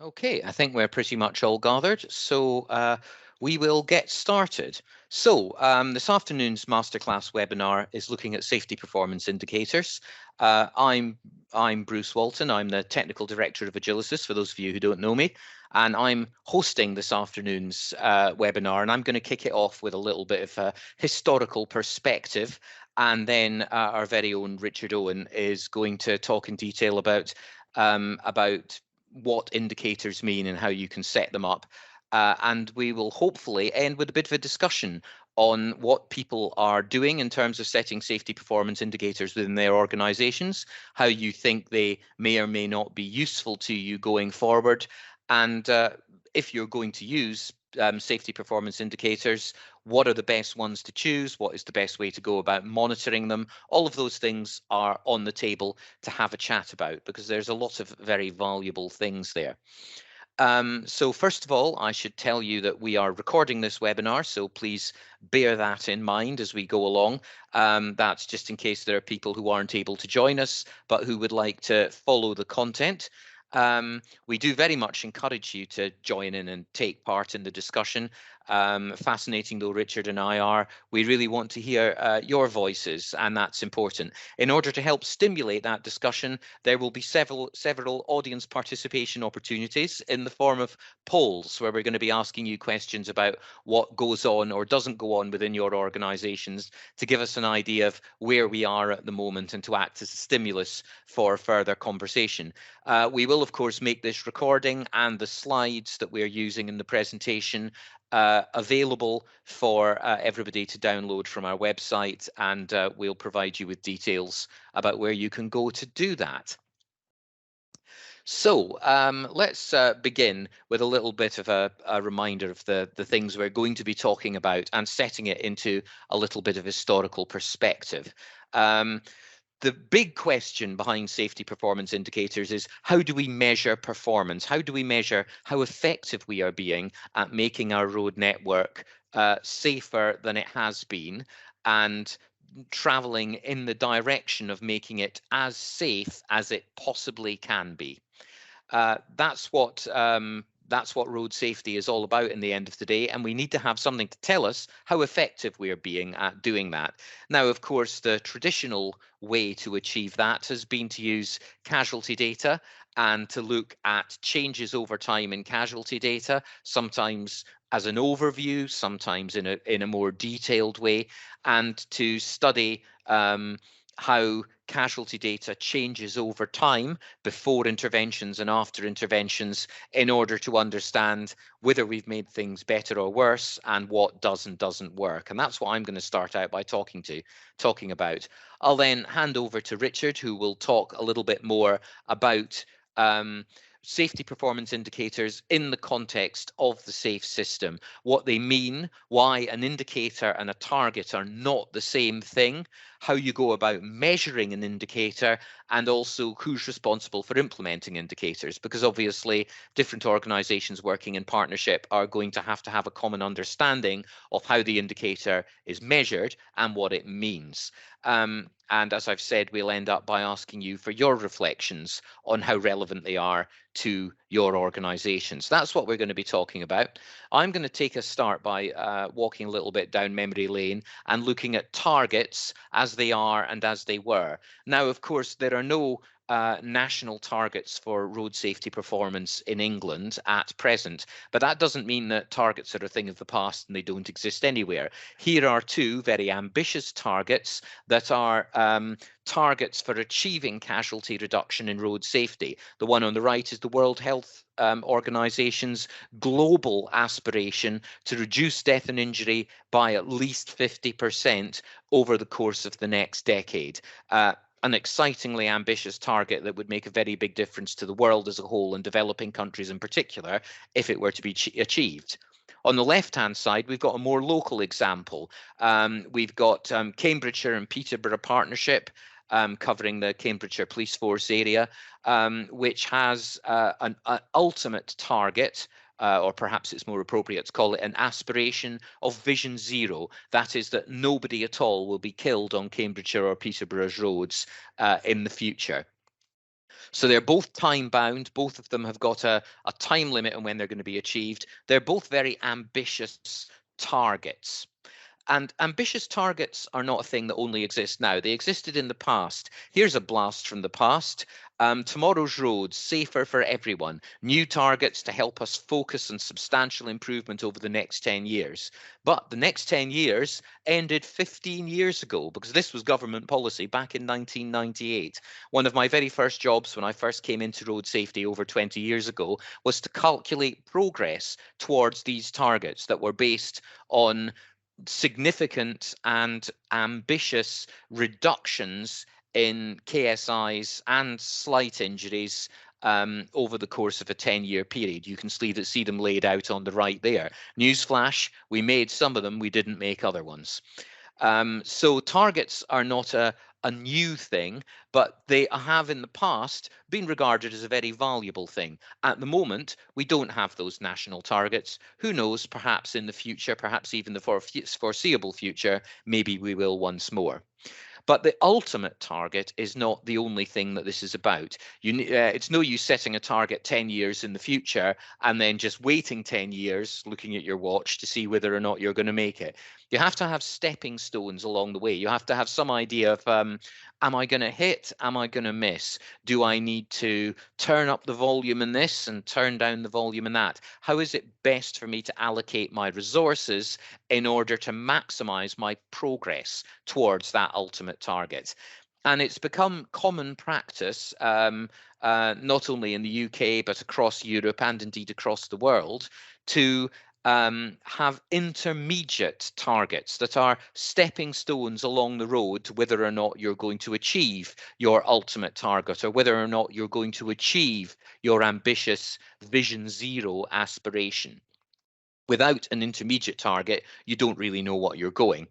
Okay, I think we're pretty much all gathered, so we will get started. So this afternoon's Masterclass webinar is looking at safety performance indicators. I'm Bruce Walton. I'm the Technical Director of Agilysys, for those of you who don't know me, and I'm hosting this afternoon's webinar, and I'm going to kick it off with a little bit of a historical perspective, and then our very own Richard Owen is going to talk in detail about what indicators mean and how you can set them up. And we will hopefully end with a bit of a discussion on what people are doing in terms of setting safety performance indicators within their organizations, how you think they may or may not be useful to you going forward, and if you're going to use safety performance indicators, what are the best ones to choose? What is the best way to go about monitoring them? All of those things are on the table to have a chat about because there's a lot of very valuable things there. So first of all, I should tell you that we are recording this webinar, so please bear that in mind as we go along. That's just in case there are people who aren't able to join us, but who would like to follow the content. We do very much encourage you to join in and take part in the discussion. Fascinating though Richard and I are, we really want to hear your voices, and that's important. In order to help stimulate that discussion, there will be several audience participation opportunities in the form of polls, where we're going to be asking you questions about what goes on or doesn't go on within your organizations, to give us an idea of where we are at the moment and to act as a stimulus for further conversation. We will, of course, make this recording and the slides that we're using in the presentation available for everybody to download from our website, and we'll provide you with details about where you can go to do that. So let's begin with a little bit of a reminder of the things we're going to be talking about and setting it into a little bit of historical perspective. The big question behind safety performance indicators is, how do we measure performance? How do we measure how effective we are being at making our road network safer than it has been, and traveling in the direction of making it as safe as it possibly can be? That's what road safety is all about in the end of the day, and we need to have something to tell us how effective we are being at doing that. Now, of course, the traditional way to achieve that has been to use casualty data and to look at changes over time in casualty data, sometimes as an overview, sometimes in a more detailed way, and to study how casualty data changes over time before interventions and after interventions, in order to understand whether we've made things better or worse and what does and doesn't work. And that's what I'm going to start out by talking about. I'll then hand over to Richard, who will talk a little bit more about um, safety performance indicators in the context of the SAFE system, what they mean, why an indicator and a target are not the same thing, how you go about measuring an indicator, and also who's responsible for implementing indicators, because obviously different organizations working in partnership are going to have a common understanding of how the indicator is measured and what it means. And as I've said, we'll end up by asking you for your reflections on how relevant they are to your organizations. That's what we're going to be talking about. I'm going to take a start by walking a little bit down memory lane and looking at targets as they are and as they were. Now, of course, there are no national targets for road safety performance in England at present, but that doesn't mean that targets are a thing of the past and they don't exist anywhere. Here are two very ambitious targets that are targets for achieving casualty reduction in road safety. The one on the right is the World Health Organization's global aspiration to reduce death and injury by at least 50% over the course of the next decade. An excitingly ambitious target that would make a very big difference to the world as a whole, and developing countries in particular, if it were to be achieved. On the left-hand side, we've got a more local example. We've got Cambridgeshire and Peterborough Partnership, covering the Cambridgeshire Police Force area, which has an ultimate target, or perhaps it's more appropriate to call it an aspiration of Vision Zero. That is, that nobody at all will be killed on Cambridgeshire or Peterborough's roads in the future. So they're both time bound. Both of them have got a time limit on when they're going to be achieved. They're both very ambitious targets. And ambitious targets are not a thing that only exists now. They existed in the past. Here's a blast from the past. Tomorrow's roads, safer for everyone. New targets to help us focus on substantial improvement over the next 10 years. But the next 10 years ended 15 years ago because this was government policy back in 1998. One of my very first jobs when I first came into road safety over 20 years ago was to calculate progress towards these targets that were based on significant and ambitious reductions in KSIs and slight injuries over the course of a 10-year period. You can see them laid out on the right there. Newsflash, we made some of them, we didn't make other ones. So targets are not a new thing, but they have in the past been regarded as a very valuable thing. At the moment, we don't have those national targets. Who knows, perhaps in the future, perhaps even the foreseeable future, maybe we will once more. But the ultimate target is not the only thing that this is about. It's no use setting a target 10 years in the future and then just waiting 10 years, looking at your watch to see whether or not you're going to make it. You have to have stepping stones along the way. You have to have some idea of, am I going to hit? Am I going to miss? Do I need to turn up the volume in this and turn down the volume in that? How is it best for me to allocate my resources in order to maximize my progress towards that ultimate target? And it's become common practice, not only in the UK, but across Europe and indeed across the world, to have intermediate targets that are stepping stones along the road to whether or not you're going to achieve your ultimate target or whether or not you're going to achieve your ambitious Vision Zero aspiration. Without an intermediate target, you don't really know what you're going.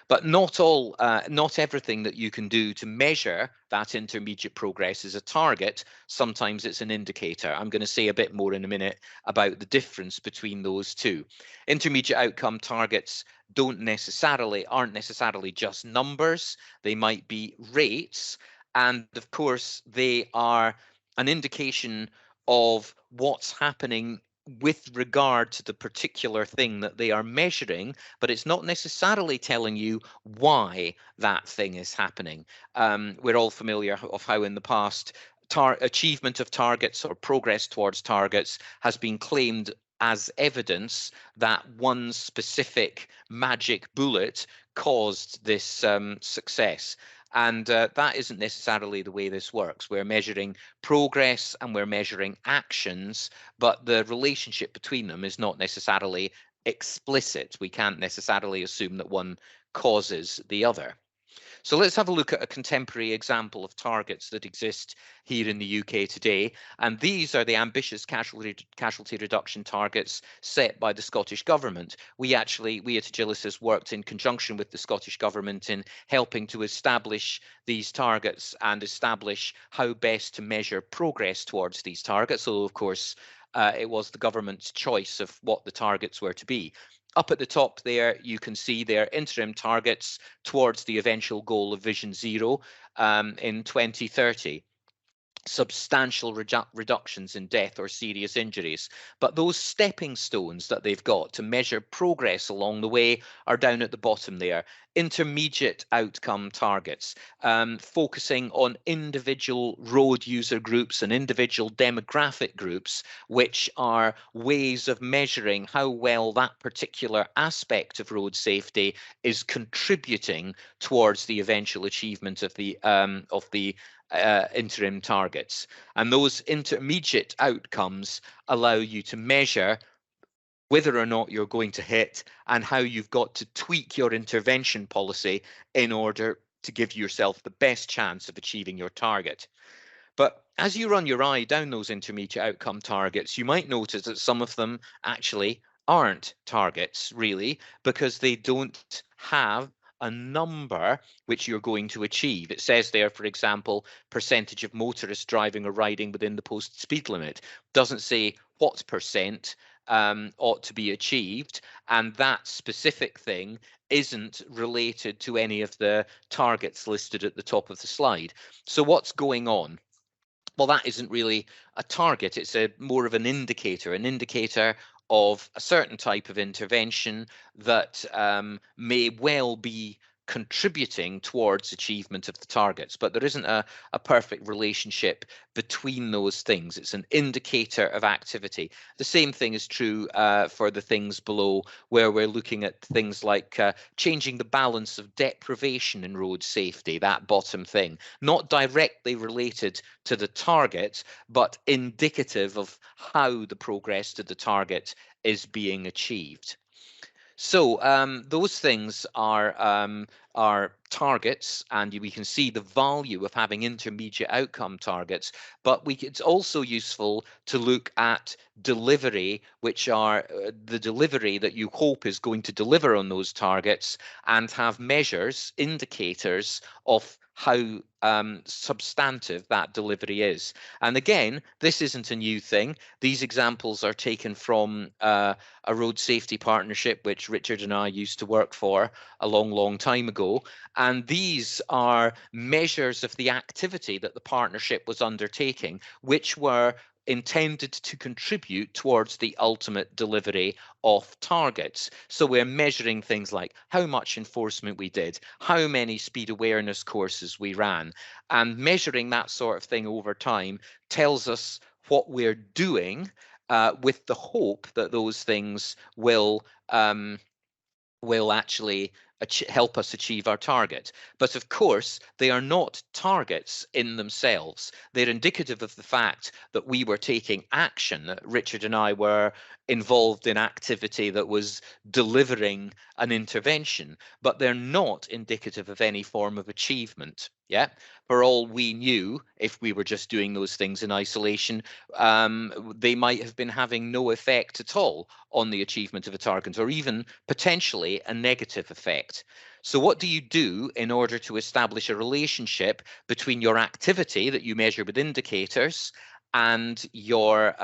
But not everything that you can do to measure that intermediate progress is a target. Sometimes it's an indicator. I'm going to say a bit more in a minute about the difference between those two. Intermediate outcome targets aren't necessarily just numbers. They might be rates, and of course they are an indication of what's happening with regard to the particular thing that they are measuring, but it's not necessarily telling you why that thing is happening. We're all familiar of how in the past achievement of targets or progress towards targets has been claimed as evidence that one specific magic bullet caused this success. And that isn't necessarily the way this works. We're measuring progress and we're measuring actions, but the relationship between them is not necessarily explicit. We can't necessarily assume that one causes the other. So let's have a look at a contemporary example of targets that exist here in the UK today. And these are the ambitious casualty reduction targets set by the Scottish Government. We at Agilicis worked in conjunction with the Scottish Government in helping to establish these targets and establish how best to measure progress towards these targets. So, of course, it was the government's choice of what the targets were to be. Up at the top there, you can see their interim targets towards the eventual goal of Vision Zero in 2030. Substantial reductions in death or serious injuries. But those stepping stones that they've got to measure progress along the way are down at the bottom there. Intermediate outcome targets, focusing on individual road user groups and individual demographic groups, which are ways of measuring how well that particular aspect of road safety is contributing towards the eventual achievement of the interim targets. And those intermediate outcomes allow you to measure whether or not you're going to hit and how you've got to tweak your intervention policy in order to give yourself the best chance of achieving your target. But as you run your eye down those intermediate outcome targets, you might notice that some of them actually aren't targets, really, because they don't have a number which you're going to achieve. It says there, for example, percentage of motorists driving or riding within the posted speed limit. Doesn't say what percent ought to be achieved, and that specific thing isn't related to any of the targets listed at the top of the slide. So what's going on? Well, that isn't really a target. It's a more of an indicator of a certain type of intervention that may well be contributing towards achievement of the targets. But there isn't a perfect relationship between those things. It's an indicator of activity. The same thing is true for the things below, where we're looking at things like changing the balance of deprivation in road safety, that bottom thing, not directly related to the target, but indicative of how the progress to the target is being achieved. So those things are targets, and we can see the value of having intermediate outcome targets. But it's also useful to look at delivery, which are the delivery that you hope is going to deliver on those targets, and have measures, indicators of how substantive that delivery is. And again, this isn't a new thing. These examples are taken from a road safety partnership, which Richard and I used to work for a long, long time ago. And these are measures of the activity that the partnership was undertaking, which were intended to contribute towards the ultimate delivery of targets. So we're measuring things like how much enforcement we did, how many speed awareness courses we ran, and measuring that sort of thing over time tells us what we're doing with the hope that those things will actually help us achieve our target. But of course, they are not targets in themselves. They're indicative of the fact that we were taking action, that Richard and I were involved in activity that was delivering an intervention, but they're not indicative of any form of achievement. Yeah, for all we knew, if we were just doing those things in isolation, they might have been having no effect at all on the achievement of a target, or even potentially a negative effect. So what do you do in order to establish a relationship between your activity that you measure with indicators and your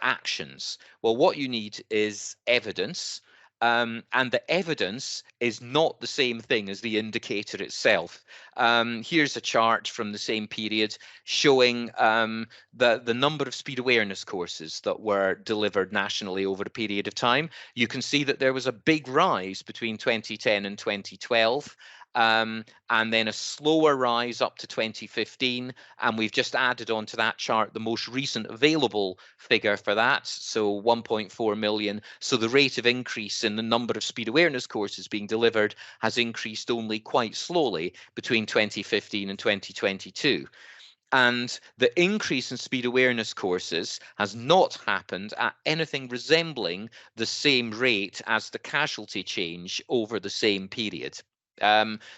actions? Well, what you need is evidence. And the evidence is not the same thing as the indicator itself. Here's a chart from the same period showing the number of speed awareness courses that were delivered nationally over a period of time. You can see that there was a big rise between 2010 and 2012. And then a slower rise up to 2015. And we've just added onto that chart the most recent available figure for that, so 1.4 million. So the rate of increase in the number of speed awareness courses being delivered has increased only quite slowly between 2015 and 2022. And the increase in speed awareness courses has not happened at anything resembling the same rate as the casualty change over the same period.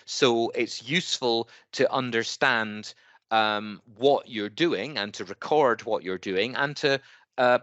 So it's useful to understand what you're doing and to record what you're doing and to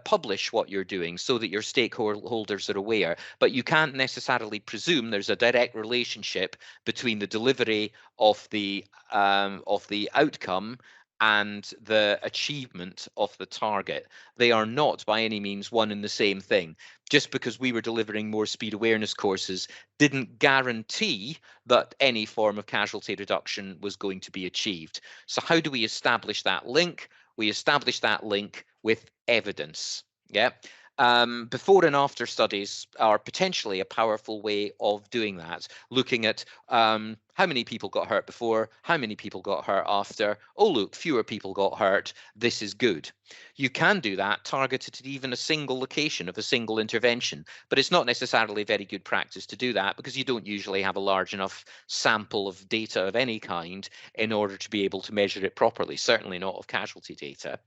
publish what you're doing so that your stakeholders are aware. But you can't necessarily presume there's a direct relationship between the delivery of the outcome and the achievement of the target. They are not by any means one and the same thing. Just because we were delivering more speed awareness courses didn't guarantee that any form of casualty reduction was going to be achieved. So how do we establish that link? We establish that link with evidence. Yeah. Before and after studies are potentially a powerful way of doing that, looking at how many people got hurt before, how many people got hurt after. Oh, look, fewer people got hurt. This is good. You can do that targeted at even a single location of a single intervention, but it's not necessarily very good practice to do that because you don't usually have a large enough sample of data of any kind in order to be able to measure it properly, certainly not of casualty data.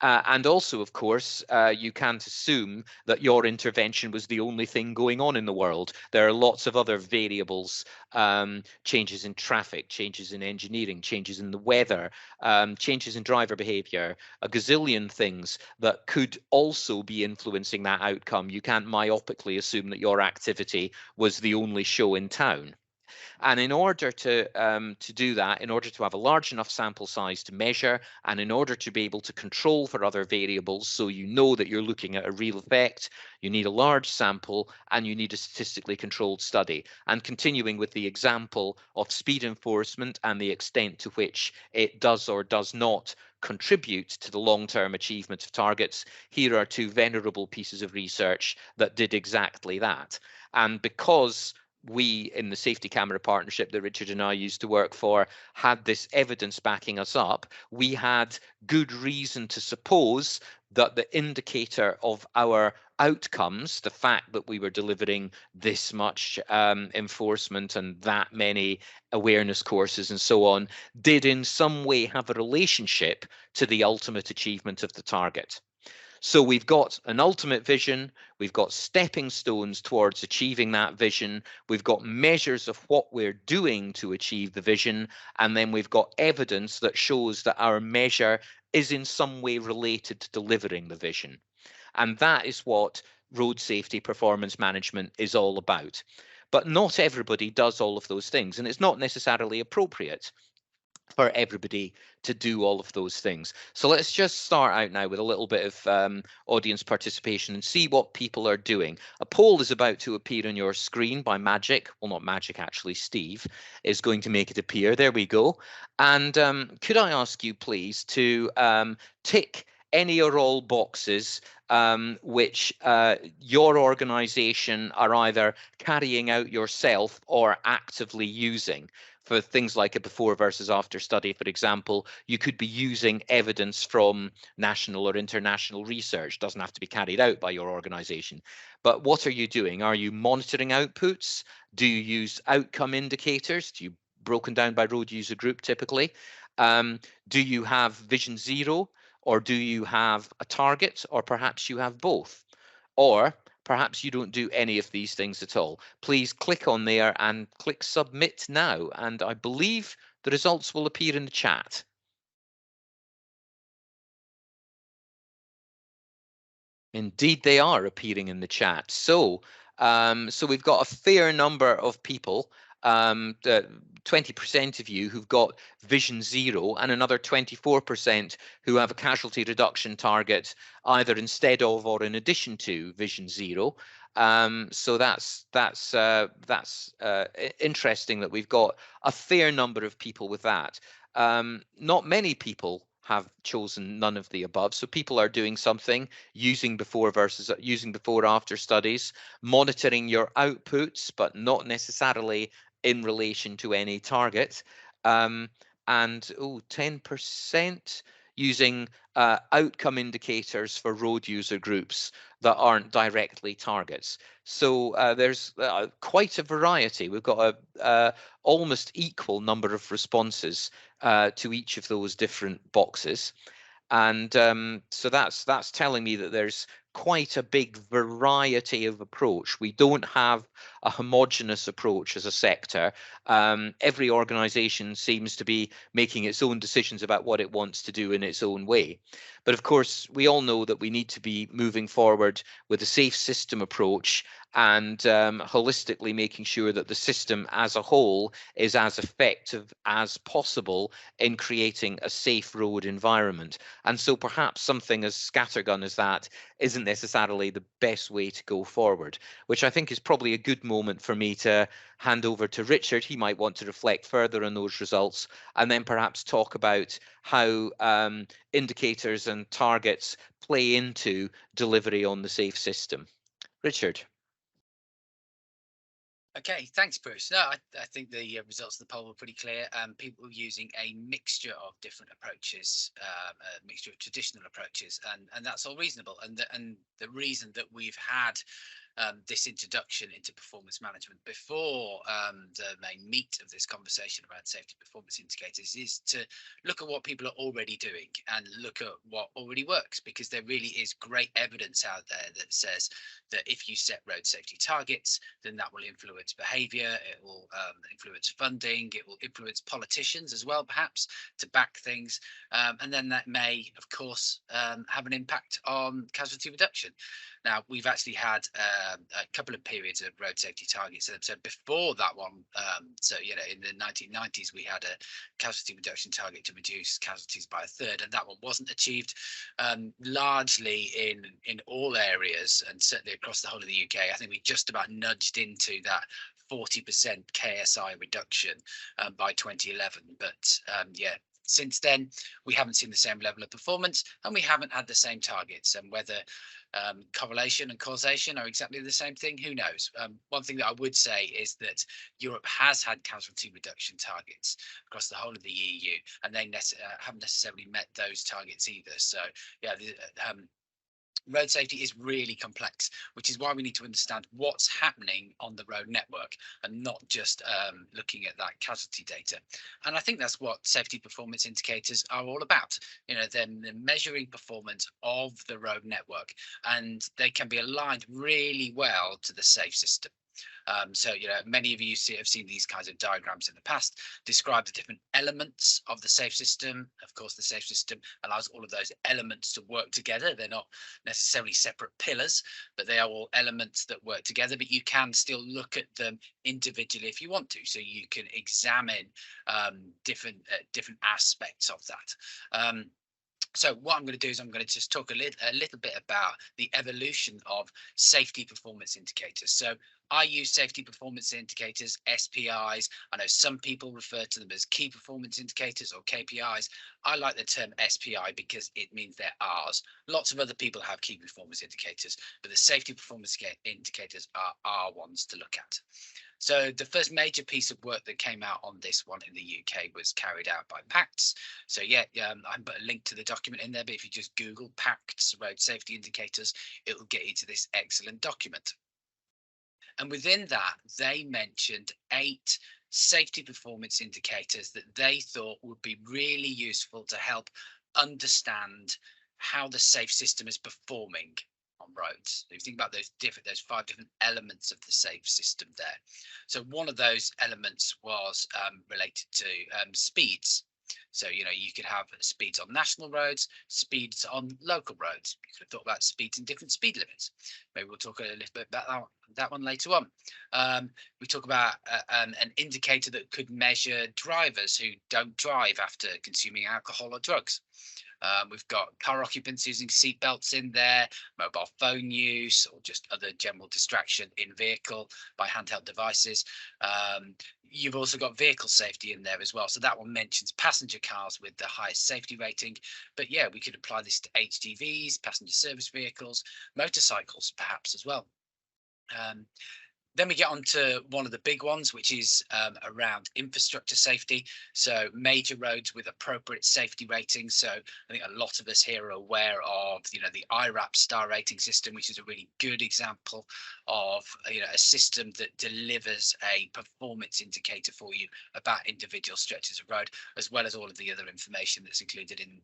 And also, of course, you can't assume that your intervention was the only thing going on in the world. There are lots of other variables, changes in traffic, changes in engineering, changes in the weather, changes in driver behavior, a gazillion things that could also be influencing that outcome. You can't myopically assume that your activity was the only show in town. And in order to do that, in order to have a large enough sample size to measure, and in order to be able to control for other variables, so you know that you're looking at a real effect, you need a large sample and you need a statistically controlled study. And continuing with the example of speed enforcement and the extent to which it does or does not contribute to the long-term achievement of targets, here are two venerable pieces of research that did exactly that. And because we in the safety camera partnership that Richard and I used to work for had this evidence backing us up, we had good reason to suppose that the indicator of our outcomes, the fact that we were delivering this much enforcement and that many awareness courses and so on, did in some way have a relationship to the ultimate achievement of the target. So we've got an ultimate vision, we've got stepping stones towards achieving that vision, we've got measures of what we're doing to achieve the vision, and then we've got evidence that shows that our measure is in some way related to delivering the vision. And that is what road safety performance management is all about. But not everybody does all of those things, and it's not necessarily appropriate for everybody to do all of those things. So let's just start out now with a little bit of audience participation and see what people are doing. A poll is about to appear on your screen by magic. Well, not magic, actually. Steve is going to make it appear. There we go. And could I ask you, please, to tick any or all boxes which your organization are either carrying out yourself or actively using. For things like a before versus after study, for example, you could be using evidence from national or international research. Doesn't have to be carried out by your organization. But what are you doing? Are you monitoring outputs? Do you use outcome indicators? Do you broken down by road user group typically? Do you have vision zero, or do you have a target, or perhaps you have both? Or perhaps you don't do any of these things at all. Please click on there and click submit now. And I believe the results will appear in the chat. Indeed, they are appearing in the chat. So we've got a fair number of people, 20% of you who've got vision zero, and another 24% who have a casualty reduction target either instead of or in addition to vision zero. So that's interesting that we've got a fair number of people with that. Not many people have chosen none of the above. So people are doing something, using before after studies, monitoring your outputs, but not necessarily in relation to any target. And 10% using outcome indicators for road user groups that aren't directly targets. So there's quite a variety. We've got a almost equal number of responses to each of those different boxes. And so that's telling me that there's quite a big variety of approach. We don't have a homogenous approach as a sector. Every organization seems to be making its own decisions about what it wants to do in its own way. But of course, we all know that we need to be moving forward with a safe system approach and holistically making sure that the system as a whole is as effective as possible in creating a safe road environment. And so perhaps something as scattergun as that isn't necessarily the best way to go forward, which I think is probably a good moment for me to hand over to Richard. He might want to reflect further on those results and then perhaps talk about how indicators and targets play into delivery on the safe system. Richard. Okay, thanks, Bruce. No, I think the results of the poll were pretty clear. People using a mixture of different approaches, a mixture of traditional approaches, and that's all reasonable. And the reason that we've had this introduction into performance management before the main meat of this conversation around safety performance indicators is to look at what people are already doing and look at what already works, because there really is great evidence out there that says that if you set road safety targets, then that will influence behavior, it will influence funding, it will influence politicians as well, perhaps, to back things, and then that may, of course, have an impact on casualty reduction. Now, we've actually had a couple of periods of road safety targets. So before that one, so in the 1990s, we had a casualty reduction target to reduce casualties by a third, and that one wasn't achieved. Largely in all areas, and certainly across the whole of the UK, I think we just about nudged into that 40% KSI reduction by 2011. But yeah, since then, we haven't seen the same level of performance, and we haven't had the same targets. And whether correlation and causation are exactly the same thing, who knows? One thing that I would say is that Europe has had casualty reduction targets across the whole of the EU, and they haven't necessarily met those targets either. So yeah, road safety is really complex, which is why we need to understand what's happening on the road network and not just looking at that casualty data. And I think that's what safety performance indicators are all about. They're measuring performance of the road network, and they can be aligned really well to the safe system. So, many of you have seen these kinds of diagrams in the past, describe the different elements of the safe system. Of course, the safe system allows all of those elements to work together. They're not necessarily separate pillars, but they are all elements that work together. But you can still look at them individually if you want to. So you can examine different aspects of that. So what I'm going to do is I'm going to just talk a little bit about the evolution of safety performance indicators. So I use safety performance indicators, SPIs. I know some people refer to them as key performance indicators or KPIs. I like the term SPI because it means they're ours. Lots of other people have key performance indicators, but the safety performance indicators are our ones to look at. So the first major piece of work that came out on this one in the UK was carried out by PACTS. So I put a link to the document in there, but if you just Google PACTS road safety indicators, it will get you to this excellent document. And within that, they mentioned 8 safety performance indicators that they thought would be really useful to help understand how the safe system is performing on roads. If you think about those 5 different elements of the safe system there. So one of those elements was related to speeds. So, you could have speeds on national roads, speeds on local roads. You could have thought about speeds and different speed limits. Maybe we'll talk a little bit about that one later on. We talk about an indicator that could measure drivers who don't drive after consuming alcohol or drugs. We've got car occupants using seat belts in there, mobile phone use, or just other general distraction in vehicle by handheld devices. You've also got vehicle safety in there as well. So that one mentions passenger cars with the highest safety rating. But yeah, we could apply this to HGVs, passenger service vehicles, motorcycles perhaps as well. Then we get on to one of the big ones, which is around infrastructure safety. So major roads with appropriate safety ratings. So I think a lot of us here are aware of, the IRAP star rating system, which is a really good example of, a system that delivers a performance indicator for you about individual stretches of road, as well as all of the other information that's included in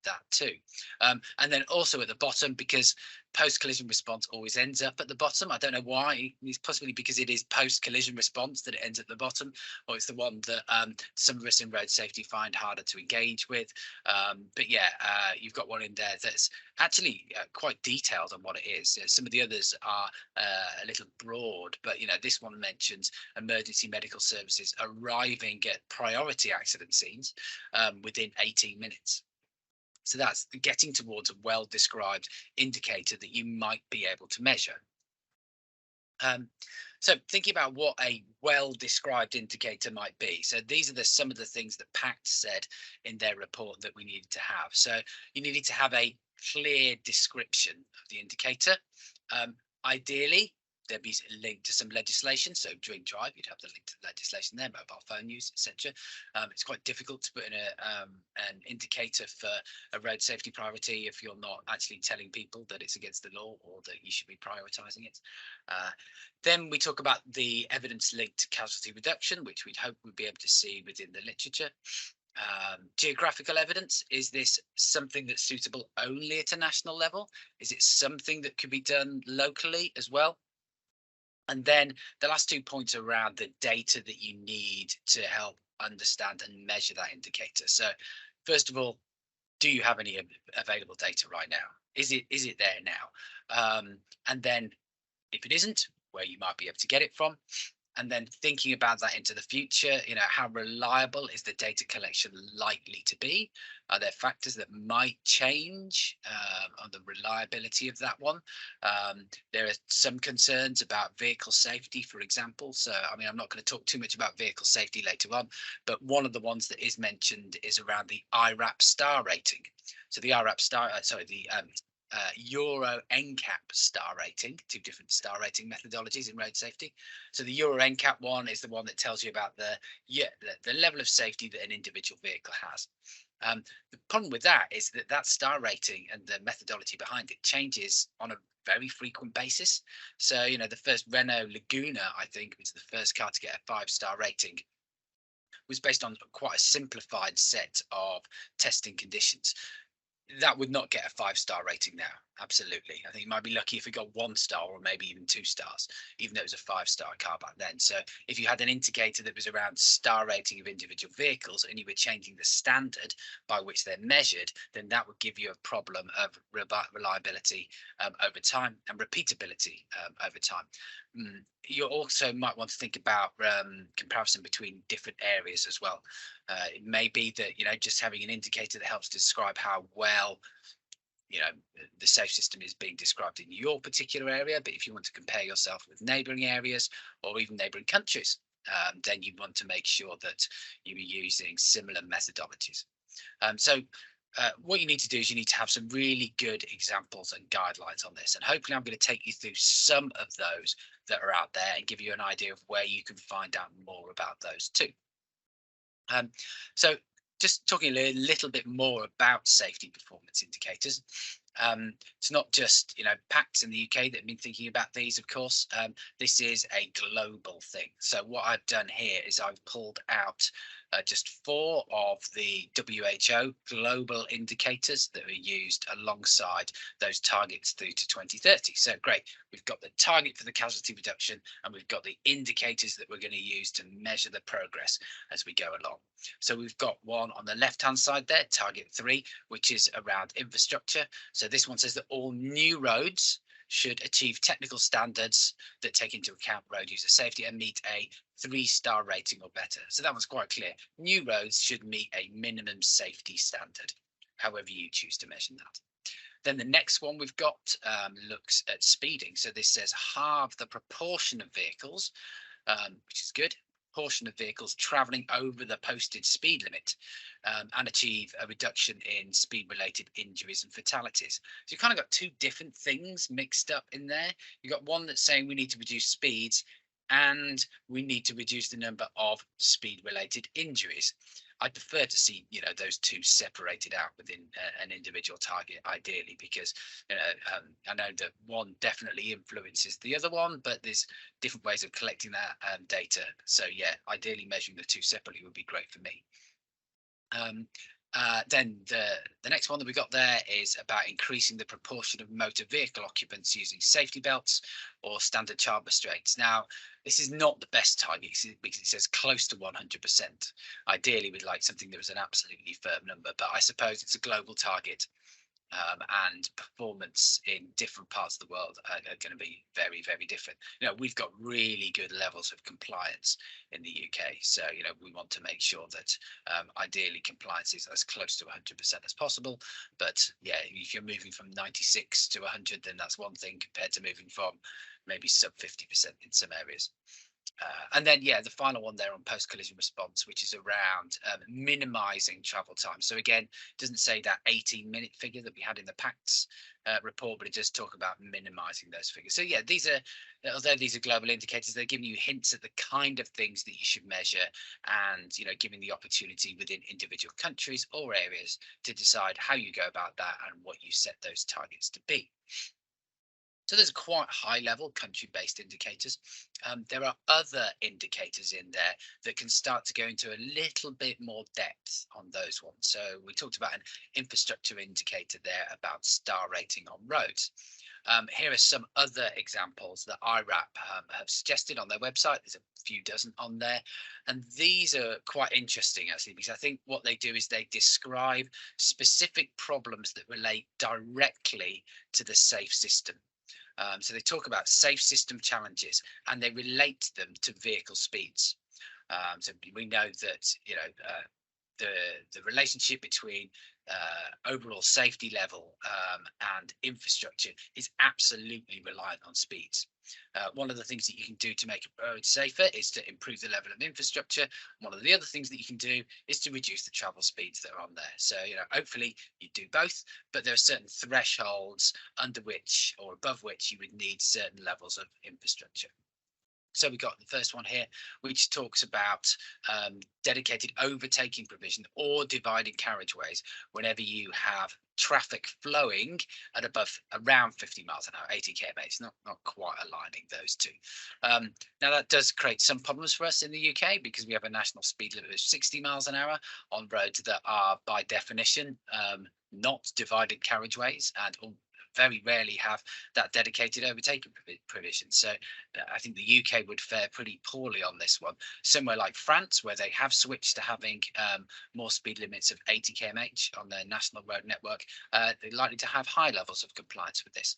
that too. And then also at the bottom, because post-collision response always ends up at the bottom. I don't know why. It's possibly because it is post-collision response that it ends at the bottom, or it's the one that some of us in road safety find harder to engage with. But yeah, you've got one in there that's actually quite detailed on what it is. Some of the others are a little broad, but this one mentions emergency medical services arriving at priority accident scenes within 18 minutes. So that's getting towards a well-described indicator that you might be able to measure. So thinking about what a well-described indicator might be. So these are some of the things that PACT said in their report that we needed to have. So you needed to have a clear description of the indicator. Ideally, there'd be a link to some legislation. So drink drive, you'd have the link to the legislation there, mobile phone use, etc. It's quite difficult to put in an indicator for a road safety priority if you're not actually telling people that it's against the law or that you should be prioritising it. Then we talk about the evidence linked to casualty reduction, which we'd hope we'd be able to see within the literature. Geographical evidence, is this something that's suitable only at a national level? Is it something that could be done locally as well? And then the last 2 points around the data that you need to help understand and measure that indicator. So first of all, do you have any available data right now? Is it there now? And then If it isn't, where you might be able to get it from, and then thinking about that into the future, how reliable is the data collection likely to be? Are there factors that might change on the reliability of that one? There are some concerns about vehicle safety, for example. So, I mean, I'm not going to talk too much about vehicle safety later on, but one of the ones that is mentioned is around the IRAP star rating. So the IRAP star, sorry, the Euro NCAP star rating, two different star rating methodologies in road safety. So the Euro NCAP one is the one that tells you about the level of safety that an individual vehicle has. The problem with that is that that star rating and the methodology behind it changes on a very frequent basis. So, the first Renault Laguna, I think, was the first car to get a 5-star rating, was based on quite a simplified set of testing conditions. That would not get a 5-star rating now. Absolutely. I think you might be lucky if it got 1 star or maybe even 2 stars, even though it was a 5-star car back then. So if you had an indicator that was around star rating of individual vehicles and you were changing the standard by which they're measured, then that would give you a problem of reliability over time and repeatability over time. You also might want to think about comparison between different areas as well. It may be that just having an indicator that helps describe how well you know the safe system is being described in your particular area, but if you want to compare yourself with neighboring areas or even neighboring countries, then you want to make sure that you are using similar methodologies. What you need to do is you need to have some really good examples and guidelines on this, and hopefully I'm going to take you through some of those that are out there and give you an idea of where you can find out more about those too. Um, so just talking a little bit more about safety performance indicators. It's not just PACS in the UK that have been thinking about these, of course. This is a global thing. So what I've done here is I've pulled out just 4 of the WHO global indicators that are used alongside those targets through to 2030. So great, we've got the target for the casualty reduction and we've got the indicators that we're going to use to measure the progress as we go along. So we've got one on the left hand side there, target 3, which is around infrastructure. So this one says that all new roads should achieve technical standards that take into account road user safety and meet a 3-star rating or better. So that one's quite clear. New roads should meet a minimum safety standard, however you choose to measure that. Then the next one we've got looks at speeding. So this says halve the proportion of vehicles, which is good, portion of vehicles traveling over the posted speed limit, and achieve a reduction in speed related injuries and fatalities. So you've kind of got 2 different things mixed up in there. You've got one that's saying we need to reduce speeds and we need to reduce the number of speed related injuries. I prefer to see those 2 separated out within an individual target, ideally, because I know that one definitely influences the other one, but there's different ways of collecting that data. So yeah, ideally measuring the 2 separately would be great for me. Then the next one that we got there is about increasing the proportion of motor vehicle occupants using safety belts or standard child restraints. Now, this is not the best target because it says close to 100%. Ideally, we'd like something that was an absolutely firm number, but I suppose it's a global target. And performance in different parts of the world are going to be very, very different. We've got really good levels of compliance in the UK, so we want to make sure that ideally compliance is as close to 100% as possible. But yeah, if you're moving from 96 to 100, then that's one thing compared to moving from maybe sub 50% in some areas. And then, yeah, the final one there on post-collision response, which is around minimizing travel time. So again, it doesn't say that 18-minute figure that we had in the PACS report, but it does talk about minimizing those figures. So yeah, although these are global indicators, they're giving you hints at the kind of things that you should measure and, giving the opportunity within individual countries or areas to decide how you go about that and what you set those targets to be. So there's quite high level country based indicators. There are other indicators in there that can start to go into a little bit more depth on those ones. So we talked about an infrastructure indicator there about star rating on roads. Here are some other examples that IRAP have suggested on their website. There's a few dozen on there. And these are quite interesting, actually, because I think what they do is they describe specific problems that relate directly to the safe system. So they talk about safe system challenges and they relate them to vehicle speeds. So we know that the the relationship between overall safety level and infrastructure is absolutely reliant on speeds. One of the things that you can do to make a road safer is to improve the level of infrastructure. One of the other things that you can do is to reduce the travel speeds that are on there. So, hopefully you do both, but there are certain thresholds under which or above which you would need certain levels of infrastructure. So we've got the first one here, which talks about dedicated overtaking provision or dividing carriageways whenever you have traffic flowing at around 50 miles an hour, 80 km/h, not quite aligning those two. Now that does create some problems for us in the UK because we have a national speed limit of 60 miles an hour on roads that are by definition not divided carriageways and very rarely have that dedicated overtaking provision. So I think the UK would fare pretty poorly on this one. Somewhere like France, where they have switched to having more speed limits of 80 km/h on their national road network, they're likely to have high levels of compliance with this.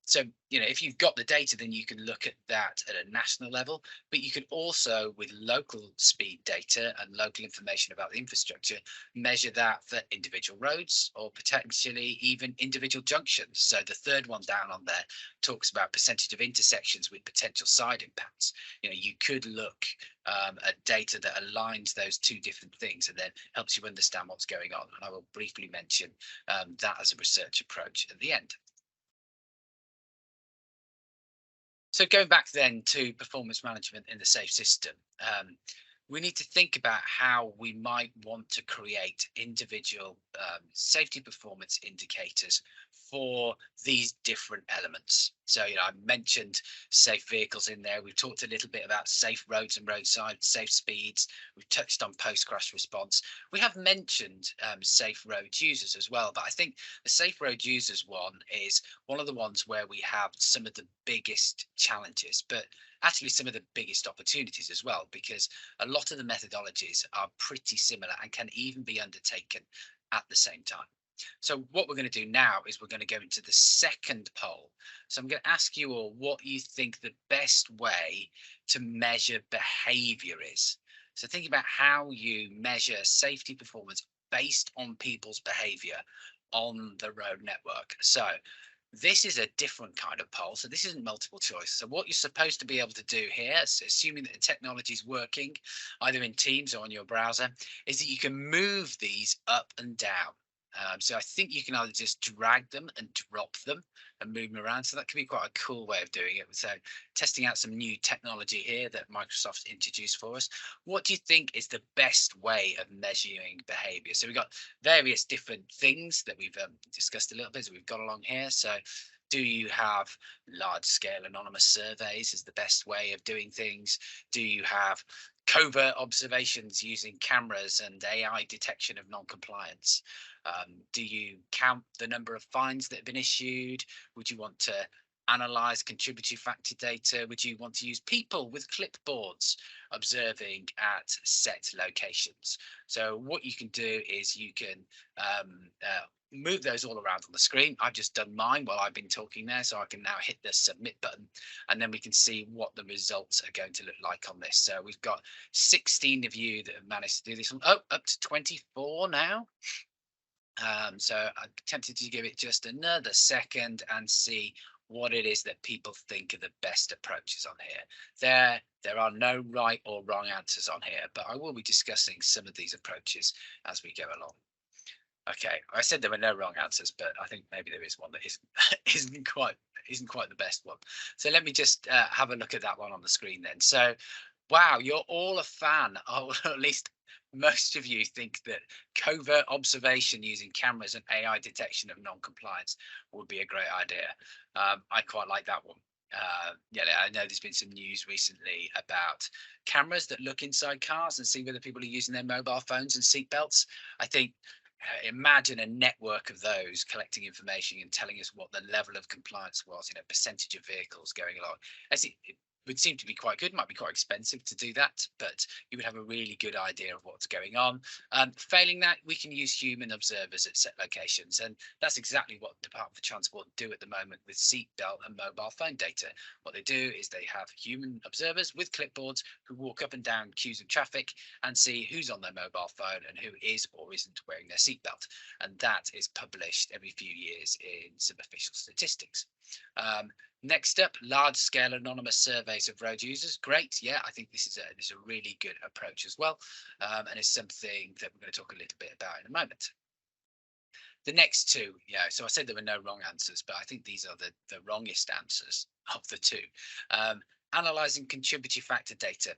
So, if you've got the data, then you can look at that at a national level, but you can also, with local speed data and local information about the infrastructure, measure that for individual roads or potentially even individual junctions. So the third one down on there talks about percentage of intersections with potential side impacts. You could look at data that aligns those two different things and then helps you understand what's going on. And I will briefly mention that as a research approach at the end. So going back then to performance management in the safe system, we need to think about how we might want to create individual safety performance indicators for these different elements. So, I mentioned safe vehicles in there. We've talked a little bit about safe roads and roadside, safe speeds. We've touched on post-crash response. We have mentioned safe road users as well, but I think the safe road users one is one of the ones where we have some of the biggest challenges, but actually some of the biggest opportunities as well, because a lot of the methodologies are pretty similar and can even be undertaken at the same time. So what we're going to do now is we're going to go into the second poll. So I'm going to ask you all what you think the best way to measure behavior is. So think about how you measure safety performance based on people's behavior on the road network. So this is a different kind of poll. So this isn't multiple choice. So what you're supposed to be able to do here, so assuming that the technology is working, either in Teams or on your browser, is that you can move these up and down. So I think you can either just drag them and drop them and move them around. So that could be quite a cool way of doing it. So testing out some new technology here that Microsoft's introduced for us. What do you think is the best way of measuring behavior? So we've got various different things that we've discussed a little bit as we've gone along here. So do you have large scale anonymous surveys as the best way of doing things? Do you have covert observations using cameras and AI detection of non-compliance? Do you count the number of fines that have been issued? Would you want to analyze contributory factor data? Would you want to use people with clipboards observing at set locations? So what you can do is you can move those all around on the screen. I've just done mine while I've been talking there, so I can now hit the submit button and then we can see what the results are going to look like on this. So we've got 16 of you that have managed to do this one. Oh, up to 24 now. So I'm tempted to give it just another second and see what it is that people think are the best approaches on here. There are no right or wrong answers on here, but I will be discussing some of these approaches as we go along. Okay, I said there were no wrong answers, but I think maybe there is one that isn't quite the best one. So let me just have a look at that one on the screen then. So, wow, you're all a fan, or at least most of you think that covert observation using cameras and AI detection of non-compliance would be a great idea. I quite like that one. Yeah, I know there's been some news recently about cameras that look inside cars and see whether people are using their mobile phones and seatbelts. I think imagine a network of those collecting information and telling us what the level of compliance was in a percentage of vehicles going along. would seem to be quite good. Might be quite expensive to do that, but you would have a really good idea of what's going on. Failing that, we can use human observers at set locations, and that's exactly what the Department for Transport do at the moment with seatbelt and mobile phone data. What they do is they have human observers with clipboards who walk up and down queues of traffic and see who's on their mobile phone and who is or isn't wearing their seatbelt, and that is published every few years in some official statistics. Next up, large-scale anonymous surveys of road users. Great, yeah, I think this is a really good approach as well, and it's something that we're going to talk a little bit about in a moment. The next two, yeah, so I said there were no wrong answers, but I think these are the wrongest answers of the two. Analyzing contributory factor data.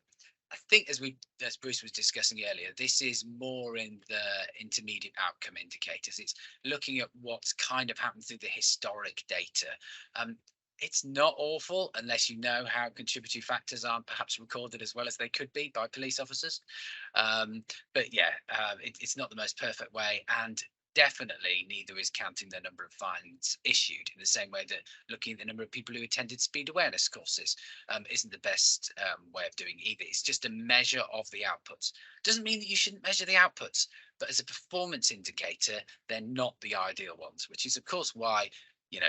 I think as Bruce was discussing earlier, this is more in the intermediate outcome indicators. It's looking at what's kind of happened through the historic data. It's not awful unless you know how contributory factors aren't perhaps recorded as well as they could be by police officers. But yeah, it's not the most perfect way, and definitely neither is counting the number of fines issued in the same way that looking at the number of people who attended speed awareness courses isn't the best way of doing either. It's just a measure of the outputs. Doesn't mean that you shouldn't measure the outputs, but as a performance indicator, they're not the ideal ones, which is of course why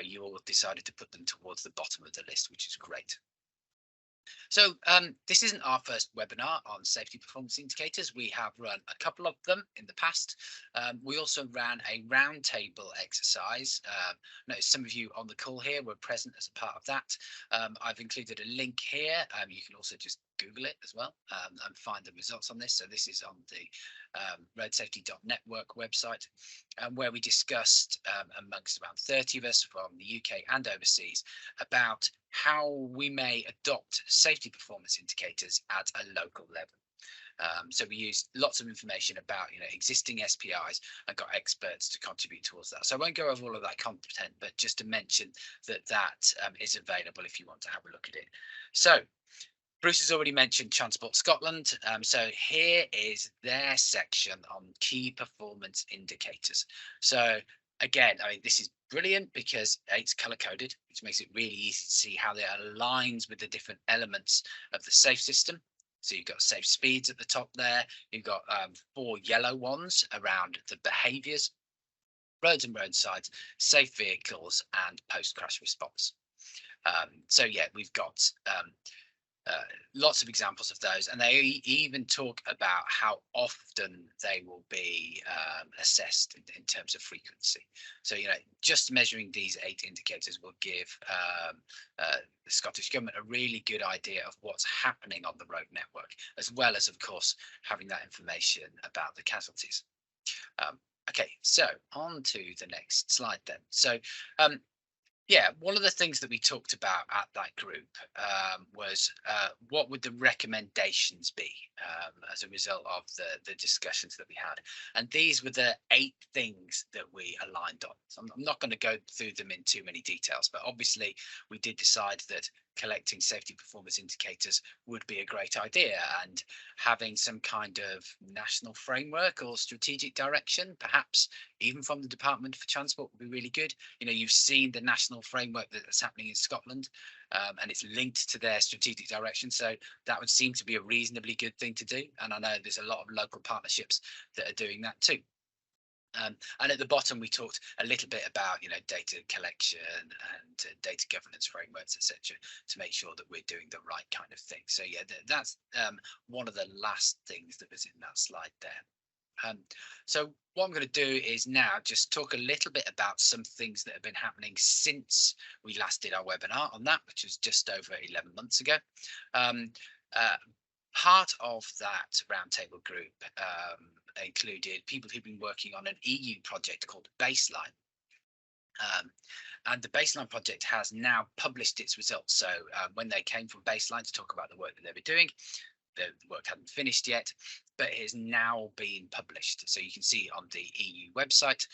you all decided to put them towards the bottom of the list, which is great. So this isn't our first webinar on safety performance indicators. We have run a couple of them in the past. We also ran a roundtable exercise. Notice some of you on the call here were present as a part of that. I've included a link here. You can also just Google it as well and find the results on this. So this is on the roadsafety.network website, where we discussed amongst about 30 of us from the UK and overseas about how we may adopt safety performance indicators at a local level. So we used lots of information about existing SPIs and got experts to contribute towards that. So I won't go over all of that content, but just to mention that is available if you want to have a look at it. So Bruce has already mentioned Transport Scotland. So here is their section on key performance indicators. So again, I mean, this is brilliant because it's color coded, which makes it really easy to see how it aligns with the different elements of the safe system. So you've got safe speeds at the top there. You've got 4 yellow ones around the behaviors, roads and roadsides, safe vehicles, and post-crash response. So yeah, we've got lots of examples of those, and they even talk about how often they will be assessed in terms of frequency. So just measuring these 8 indicators will give the Scottish Government a really good idea of what's happening on the road network, as well as of course having that information about the casualties. Okay, so on to the next slide then. So yeah, one of the things that we talked about at that group was what would the recommendations be as a result of the discussions that we had. And these were the 8 things that we aligned on. So I'm not going to go through them in too many details, but obviously we did decide that collecting safety performance indicators would be a great idea, and having some kind of national framework or strategic direction, perhaps even from the Department for Transport, would be really good. You've seen the national framework that's happening in Scotland, and it's linked to their strategic direction. So that would seem to be a reasonably good thing to do. And I know there's a lot of local partnerships that are doing that too. And at the bottom, we talked a little bit about, data collection and data governance frameworks, etc., to make sure that we're doing the right kind of thing. So yeah, that's one of the last things that was in that slide there. So what I'm going to do is now just talk a little bit about some things that have been happening since we last did our webinar on that, which was just over 11 months ago. Part of that roundtable group included people who've been working on an EU project called Baseline. And the Baseline project has now published its results. So when they came from Baseline to talk about the work that they were doing, the work hadn't finished yet, but it has now been published. So you can see on the EU website,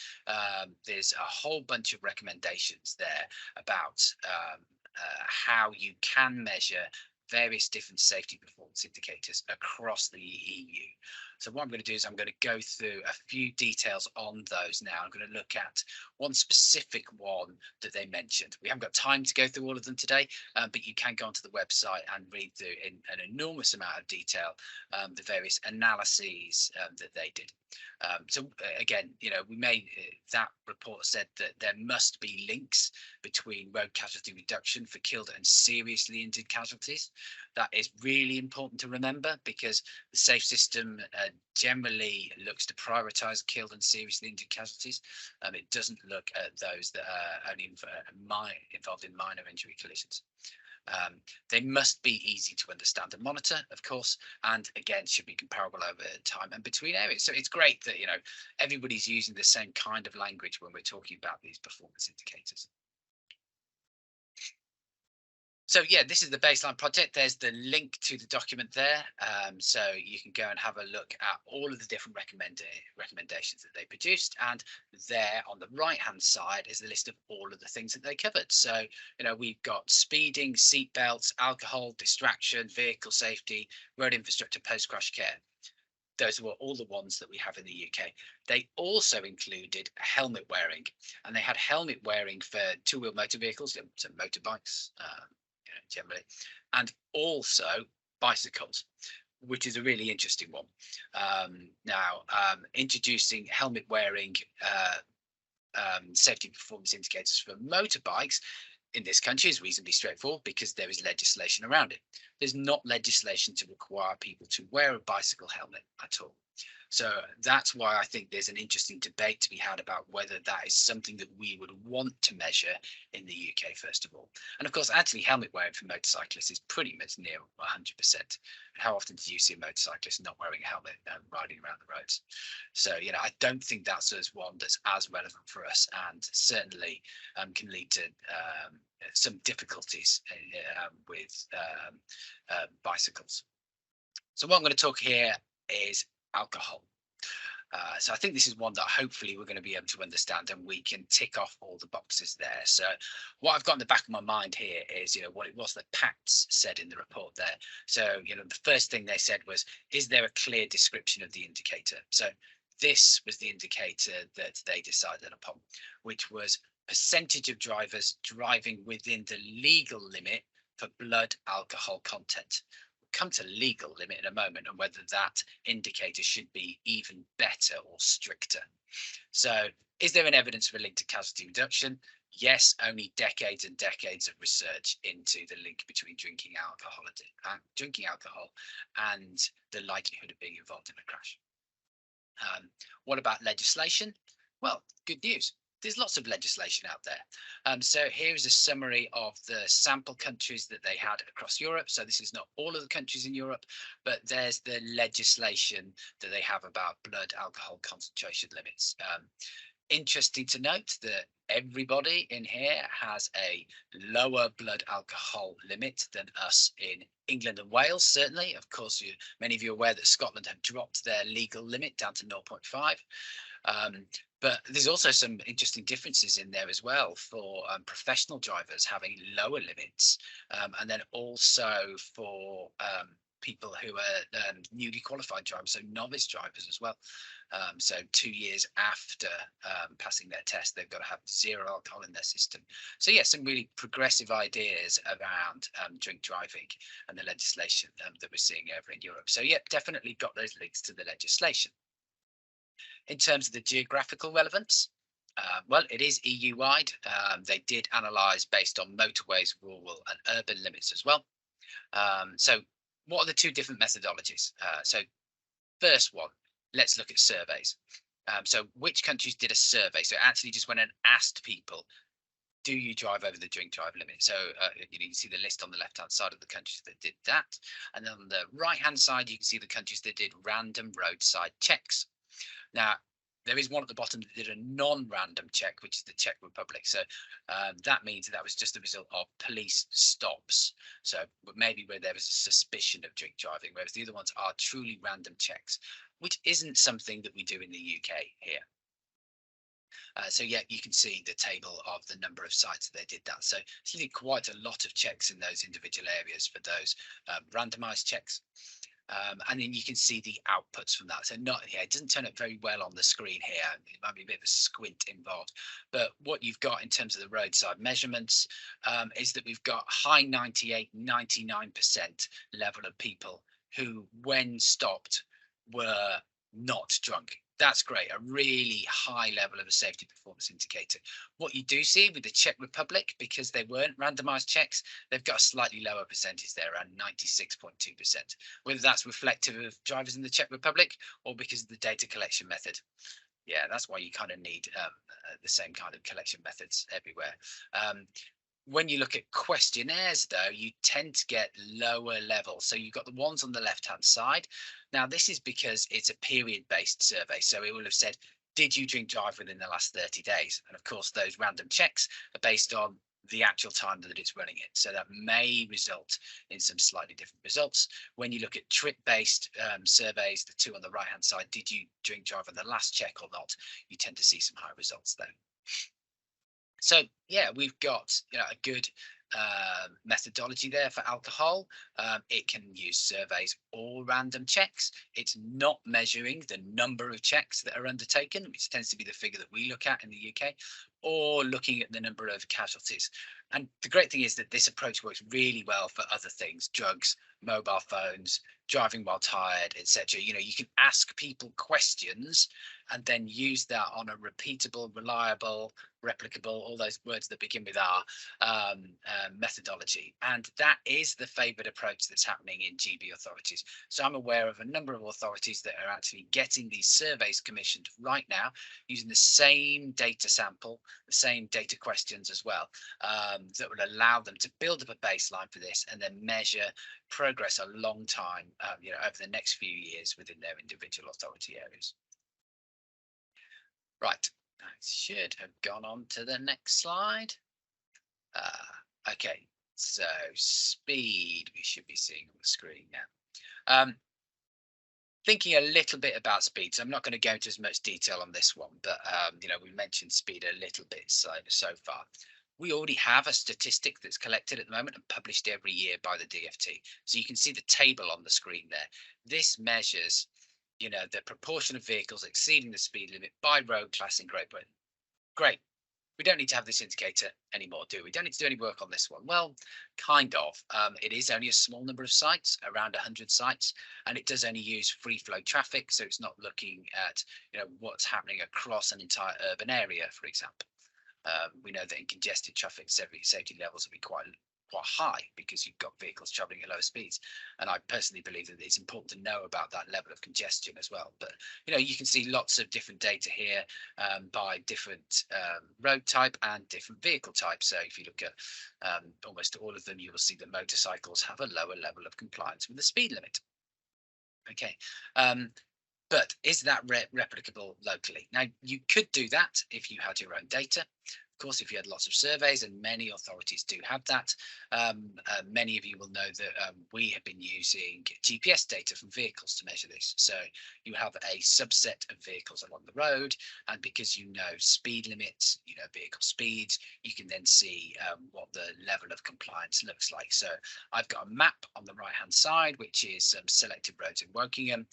there's a whole bunch of recommendations there about how you can measure various different safety performance indicators across the EU. So what I'm going to do is I'm going to go through a few details on those now. I'm going to look at one specific one that they mentioned. We haven't got time to go through all of them today, but you can go onto the website and read through in an enormous amount of detail the various analyses that they did. So again, we made that report said that there must be links between road casualty reduction for killed and seriously injured casualties. That is really important to remember, because the SAFE system generally looks to prioritise killed and seriously injured casualties. It doesn't look at those that are only involved in minor injury collisions. They must be easy to understand and monitor, of course, and again should be comparable over time and between areas. So it's great that everybody's using the same kind of language when we're talking about these performance indicators. So yeah, this is the baseline project. There's the link to the document there. So you can go and have a look at all of the different recommendations that they produced. And there on the right hand side is the list of all of the things that they covered. So, we've got speeding, seat belts, alcohol, distraction, vehicle safety, road infrastructure, post-crash care. Those were all the ones that we have in the UK. They also included helmet wearing, and they had helmet wearing for two-wheel motor vehicles, so motorbikes, generally, and also bicycles, which is a really interesting one. Now, introducing helmet wearing safety performance indicators for motorbikes in this country is reasonably straightforward because there is legislation around it. There's not legislation to require people to wear a bicycle helmet at all. So that's why I think there's an interesting debate to be had about whether that is something that we would want to measure in the UK, first of all. And of course, actually, helmet wearing for motorcyclists is pretty much near 100%. How often do you see a motorcyclist not wearing a helmet and riding around the roads? So, I don't think that's as one that's as relevant for us, and certainly can lead to some difficulties with bicycles. So what I'm going to talk here is alcohol. So I think this is one that hopefully we're going to be able to understand, and we can tick off all the boxes there. So what I've got in the back of my mind here is, what it was that PACTS said in the report there. So, the first thing they said was, is there a clear description of the indicator? So this was the indicator that they decided upon, which was percentage of drivers driving within the legal limit for blood alcohol content. Come to legal limit in a moment, and whether that indicator should be even better or stricter. So is there an evidence for a link to casualty reduction? Yes, only decades and decades of research into the link between drinking alcohol and the likelihood of being involved in a crash. What about legislation? Well, good news. There's lots of legislation out there. So here's a summary of the sample countries that they had across Europe. So this is not all of the countries in Europe, but there's the legislation that they have about blood alcohol concentration limits. Interesting to note that everybody in here has a lower blood alcohol limit than us in England and Wales, certainly. Of course, many of you are aware that Scotland have dropped their legal limit down to 0.5. But there's also some interesting differences in there as well for professional drivers having lower limits, and then also for people who are newly qualified drivers, so novice drivers as well. So 2 years after passing their test, they've got to have 0 alcohol in their system. So yeah, some really progressive ideas around drink driving and the legislation that we're seeing over in Europe. So yeah, definitely got those links to the legislation. In terms of the geographical relevance, well, it is EU-wide. They did analyse based on motorways, rural and urban limits as well. So what are the two different methodologies? So first one, let's look at surveys. So which countries did a survey? So it actually just went and asked people, do you drive over the drink drive limit? So you can see the list on the left hand side of the countries that did that. And then on the right hand side, you can see the countries that did random roadside checks. Now, there is one at the bottom that did a non-random check, which is the Czech Republic. So that means that was just a result of police stops. So maybe where there was a suspicion of drink driving, whereas the other ones are truly random checks, which isn't something that we do in the UK here. So yeah, you can see the table of the number of sites that they did that. So it's really quite a lot of checks in those individual areas for those randomized checks. And then you can see the outputs from that. So it doesn't turn up very well on the screen here. It might be a bit of a squint involved. But what you've got in terms of the roadside measurements is that we've got high 98, 99% level of people who, when stopped, were not drunk. That's great, a really high level of a safety performance indicator. What you do see with the Czech Republic, because they weren't randomized checks, they've got a slightly lower percentage there, around 96.2%. Whether that's reflective of drivers in the Czech Republic or because of the data collection method. Yeah, that's why you kind of need the same kind of collection methods everywhere. When you look at questionnaires, though, you tend to get lower levels. So you've got the ones on the left-hand side. Now, this is because it's a period-based survey. So it will have said, did you drink drive within the last 30 days? And of course, those random checks are based on the actual time that it's running it. So that may result in some slightly different results. When you look at trip-based surveys, the two on the right-hand side, did you drink drive on the last check or not? You tend to see some high results there. So yeah, we've got a good methodology there for alcohol. It can use surveys or random checks. It's not measuring the number of checks that are undertaken, which tends to be the figure that we look at in the UK, or looking at the number of casualties. And the great thing is that this approach works really well for other things: drugs, mobile phones, driving while tired, etc. You can ask people questions and then use that on a repeatable, reliable, replicable, all those words that begin with R, methodology. And that is the favored approach that's happening in GB authorities. So I'm aware of a number of authorities that are actually getting these surveys commissioned right now using the same data sample, the same data questions as well, that will allow them to build up a baseline for this and then measure progress a long time, over the next few years within their individual authority areas. Right, I should have gone on to the next slide. Okay, so speed we should be seeing on the screen now. Thinking a little bit about speed, so I'm not going to go into as much detail on this one, but we mentioned speed a little bit so far. We already have a statistic that's collected at the moment and published every year by the DFT. So you can see the table on the screen there. This measures the proportion of vehicles exceeding the speed limit by road class in Great Britain. Great. We don't need to have this indicator anymore, do we? Don't need to do any work on this one. Well, kind of. It is only a small number of sites, around 100 sites, and it does only use free flow traffic. So it's not looking at what's happening across an entire urban area, for example. We know that in congested traffic, safety levels will be quite high because you've got vehicles traveling at lower speeds. And I personally believe that it's important to know about that level of congestion as well. But you can see lots of different data here by different road type and different vehicle type. So if you look at almost all of them, you will see that motorcycles have a lower level of compliance with the speed limit. Okay. But is that replicable locally? Now, you could do that if you had your own data. Of course, if you had lots of surveys, and many authorities do have that, many of you will know that we have been using GPS data from vehicles to measure this. So you have a subset of vehicles along the road, and because speed limits, vehicle speeds, you can then see what the level of compliance looks like. So I've got a map on the right-hand side, which is selected roads in Wokingham.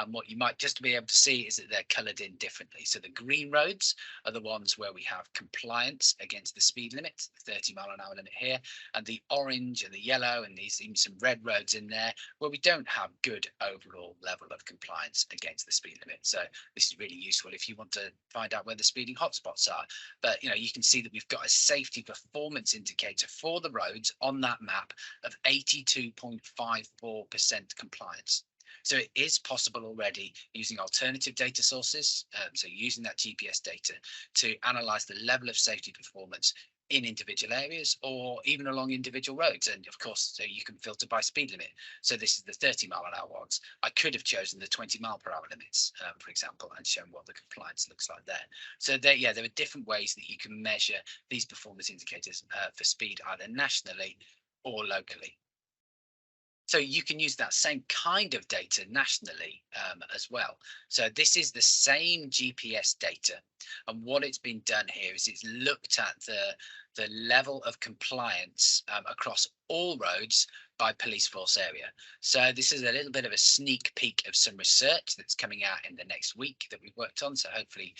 What you might just be able to see is that they're coloured in differently. So the green roads are the ones where we have compliance against the speed limit, the 30-mile-an-hour limit here, and the orange and the yellow and these even some red roads in there where we don't have good overall level of compliance against the speed limit. So this is really useful if you want to find out where the speeding hotspots are. But you can see that we've got a safety performance indicator for the roads on that map of 82.54% compliance. So it is possible already using alternative data sources, so using that GPS data to analyze the level of safety performance in individual areas or even along individual roads. And of course, so you can filter by speed limit. So this is the 30-mile-an-hour ones. I could have chosen the 20-mile-per-hour limits, for example, and shown what the compliance looks like there. So there are different ways that you can measure these performance indicators for speed, either nationally or locally. So you can use that same kind of data nationally as well. So this is the same GPS data. And what it's been done here is it's looked at the level of compliance across all roads by police force area. So this is a little bit of a sneak peek of some research that's coming out in the next week that we've worked on. So hopefully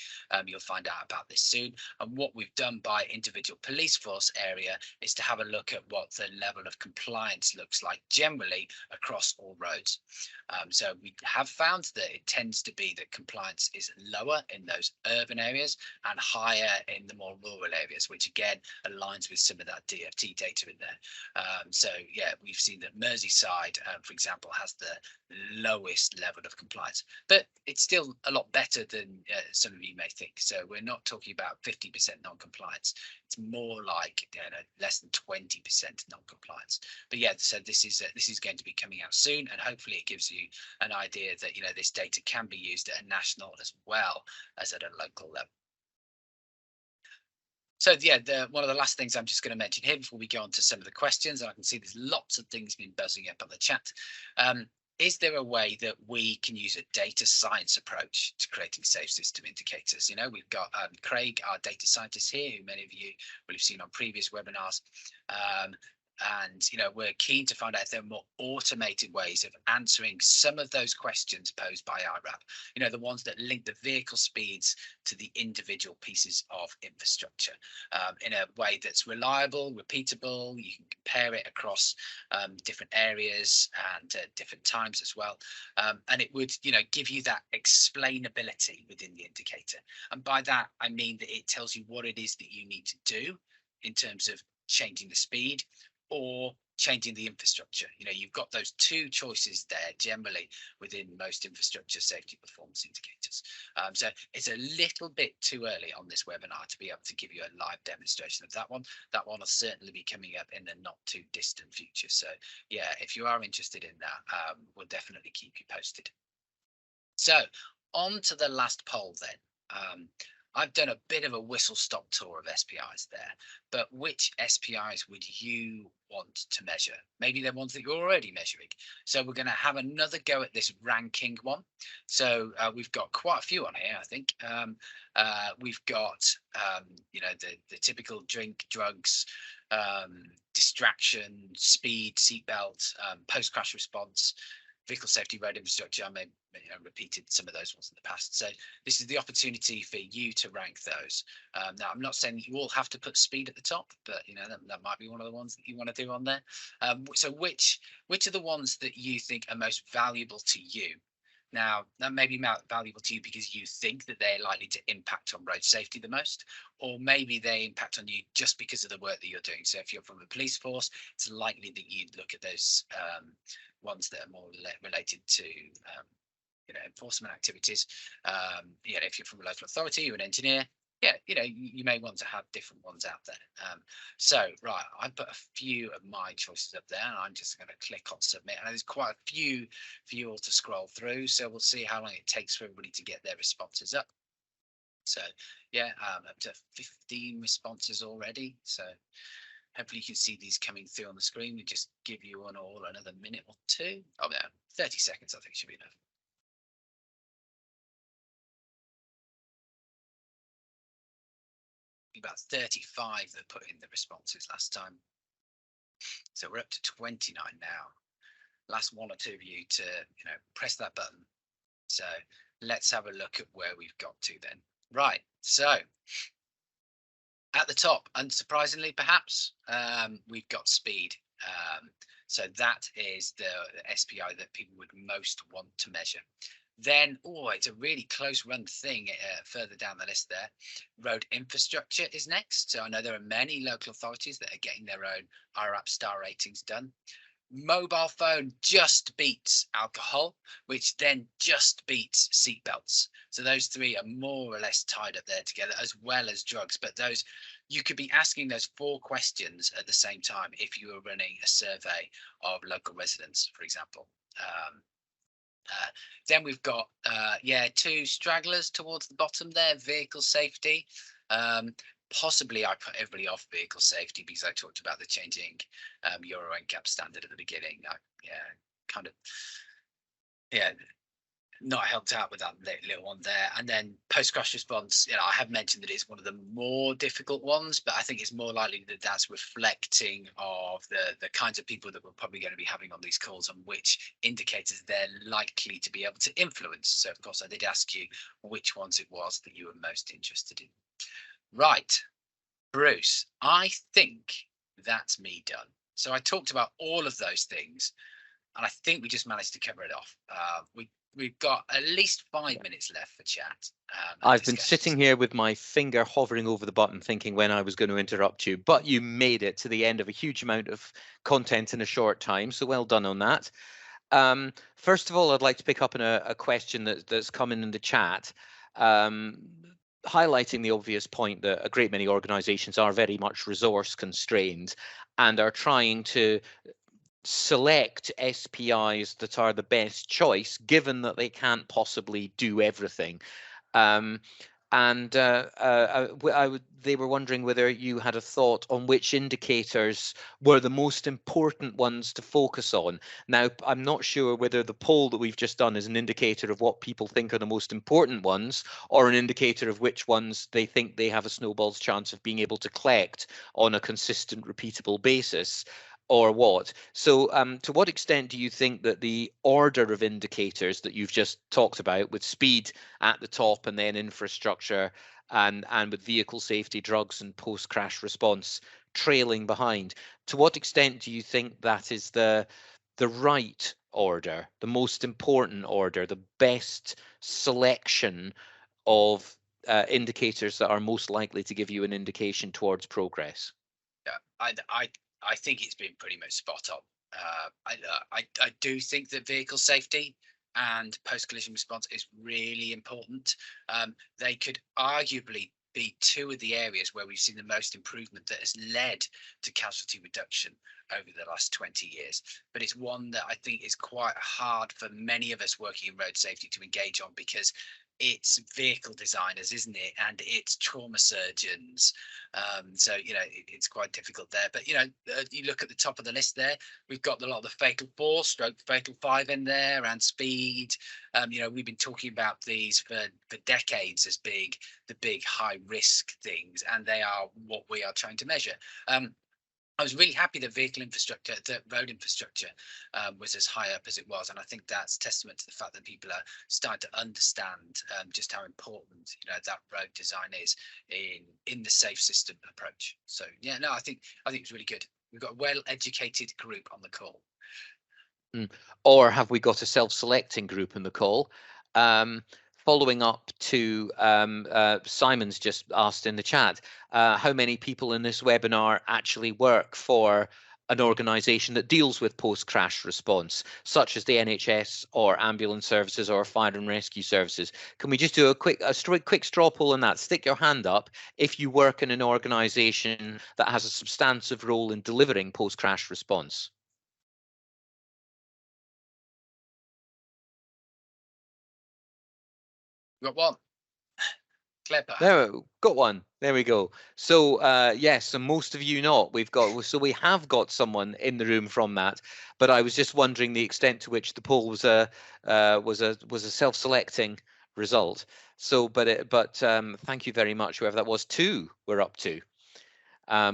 you'll find out about this soon. And what we've done by individual police force area is to have a look at what the level of compliance looks like generally across all roads. So we have found that it tends to be that compliance is lower in those urban areas and higher in the more rural areas, which again aligns with some of that DFT data in there. So yeah, we've seen that Merseyside, for example, has the lowest level of compliance, but it's still a lot better than some of you may think. So we're not talking about 50% non-compliance. It's more like less than 20% non-compliance. But yeah, so this is going to be coming out soon, and hopefully it gives you an idea that this data can be used at a national as well as at a local level. So yeah, one of the last things I'm just going to mention here before we go on to some of the questions, and I can see there's lots of things been buzzing up on the chat. Is there a way that we can use a data science approach to creating safe system indicators? We've got Craig, our data scientist here, who many of you will have seen on previous webinars. And we're keen to find out if there are more automated ways of answering some of those questions posed by IRAP, the ones that link the vehicle speeds to the individual pieces of infrastructure in a way that's reliable, repeatable. You can compare it across different areas and different times as well. And it would give you that explainability within the indicator. And by that, I mean that it tells you what it is that you need to do in terms of changing the speed or changing the infrastructure. You've got those two choices there generally within most infrastructure safety performance indicators. So it's a little bit too early on this webinar to be able to give you a live demonstration of that one. That one will certainly be coming up in the not too distant future. So yeah, if you are interested in that, we'll definitely keep you posted. So on to the last poll then. I've done a bit of a whistle-stop tour of SPIs there, but which SPIs would you want to measure? Maybe they're ones that you're already measuring. So we're going to have another go at this ranking one. So we've got quite a few on here, I think. We've got, the typical drink, drugs, distraction, speed, seatbelt, post-crash response, vehicle safety, road infrastructure. I may repeated some of those ones in the past. So this is the opportunity for you to rank those. Now, I'm not saying that you all have to put speed at the top, but that might be one of the ones that you want to do on there. So which are the ones that you think are most valuable to you? Now, that may be valuable to you because you think that they're likely to impact on road safety the most, or maybe they impact on you just because of the work that you're doing. So if you're from the police force, it's likely that you'd look at those ones that are more related to enforcement activities. If you're from a local authority, you're an engineer, you may want to have different ones out there. So right, I put a few of my choices up there, and I'm just going to click on submit. And there's quite a few for you all to scroll through, so we'll see how long it takes for everybody to get their responses up. So yeah, up to 15 responses already. So hopefully you can see these coming through on the screen. We just give you all another minute or two. Oh no, 30 seconds I think should be enough. About 35 that put in the responses last time. So we're up to 29 now. Last one or two of you to press that button. So let's have a look at where we've got to then. Right, so at the top, unsurprisingly perhaps, we've got speed. So that is the SPI that people would most want to measure. Then, it's a really close run thing further down the list there. Road infrastructure is next. So I know there are many local authorities that are getting their own IRAP star ratings done. Mobile phone just beats alcohol, which then just beats seatbelts. So those three are more or less tied up there together, as well as drugs. But those, you could be asking those 4 questions at the same time if you were running a survey of local residents, for example. Then we've got 2 stragglers towards the bottom there, vehicle safety. Possibly I put everybody off vehicle safety because I talked about the changing Euro NCAP standard at the beginning. not helped out with that little one there. And then post-crash response, I have mentioned that it's one of the more difficult ones, but I think it's more likely that that's reflecting of the kinds of people that we're probably going to be having on these calls and which indicators they're likely to be able to influence. So, of course, I did ask you which ones it was that you were most interested in. Right, Bruce, I think that's me done. So I talked about all of those things, and I think we just managed to cover it off. We've got at least 5 minutes left for chat. I've been sitting here with my finger hovering over the button thinking when I was going to interrupt you, but you made it to the end of a huge amount of content in a short time, so well done on that. First of all, I'd like to pick up on a question that's come in the chat, highlighting the obvious point that a great many organizations are very much resource constrained and are trying to select SPIs that are the best choice, given that they can't possibly do everything. They were wondering whether you had a thought on which indicators were the most important ones to focus on. Now, I'm not sure whether the poll that we've just done is an indicator of what people think are the most important ones, or an indicator of which ones they think they have a snowball's chance of being able to collect on a consistent, repeatable basis, or what. So to what extent do you think that the order of indicators that you've just talked about, with speed at the top and then infrastructure, and with vehicle safety, drugs, and post-crash response trailing behind, to what extent do you think that is the right order, the most important order, the best selection of indicators that are most likely to give you an indication towards progress? Yeah, I think it's been pretty much spot on. I do think that vehicle safety and post-collision response is really important. They could arguably be two of the areas where we've seen the most improvement that has led to casualty reduction over the last 20 years. But it's one that I think is quite hard for many of us working in road safety to engage on, because it's vehicle designers, isn't it? And it's trauma surgeons. So, it's quite difficult there. But, you look at the top of the list there, we've got a lot of the fatal 4 stroke fatal 5 in there, and speed. We've been talking about these for decades as being the big high risk things, and they are what we are trying to measure. I was really happy that vehicle infrastructure, that road infrastructure, was as high up as it was, and I think that's testament to the fact that people are starting to understand just how important that road design is in the safe system approach. So yeah, no, I think it's really good. We've got a well-educated group on the call. Or have we got a self-selecting group in the call? Following up to Simon's just asked in the chat, how many people in this webinar actually work for an organisation that deals with post-crash response, such as the NHS or ambulance services or fire and rescue services? Can we just do a quick straw poll on that? Stick your hand up if you work in an organisation that has a substantive role in delivering post-crash response. Got one. Clever. There, got one. There we go. So yes, so most of you not. We have got someone in the room from that. But I was just wondering the extent to which the poll was a self-selecting result. So, but thank you very much, whoever that was. 2 we're up to.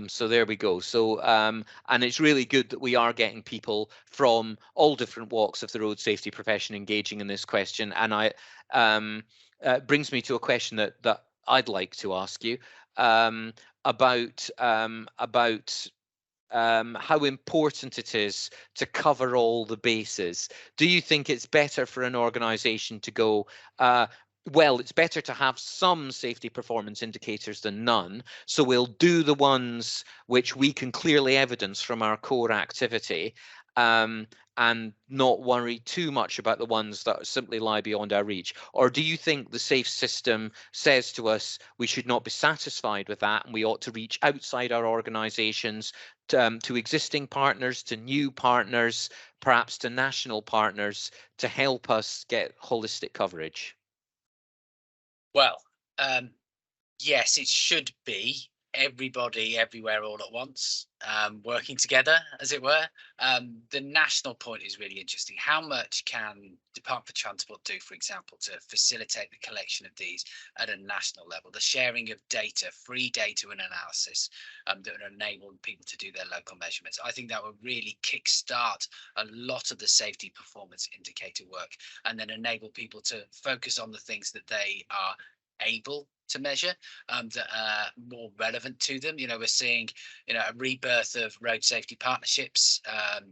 So there we go. So and it's really good that we are getting people from all different walks of the road safety profession engaging in this question. And brings me to a question that I'd like to ask you about how important it is to cover all the bases. Do you think it's better for an organization to go, well, it's better to have some safety performance indicators than none, so we'll do the ones which we can clearly evidence from our core activity, and not worry too much about the ones that simply lie beyond our reach? Or do you think the safe system says to us we should not be satisfied with that, and we ought to reach outside our organizations, to existing partners, to new partners, perhaps to national partners, to help us get holistic coverage? Well, yes, it should be everybody everywhere all at once, working together, as it were. The national point is really interesting. How much can Department for Transport do, for example, to facilitate the collection of these at a national level, the sharing of data, free data and analysis, that would enable people to do their local measurements? I think that would really kickstart a lot of the safety performance indicator work, and then enable people to focus on the things that they are able to measure, that are more relevant to them. We're seeing, a rebirth of road safety partnerships,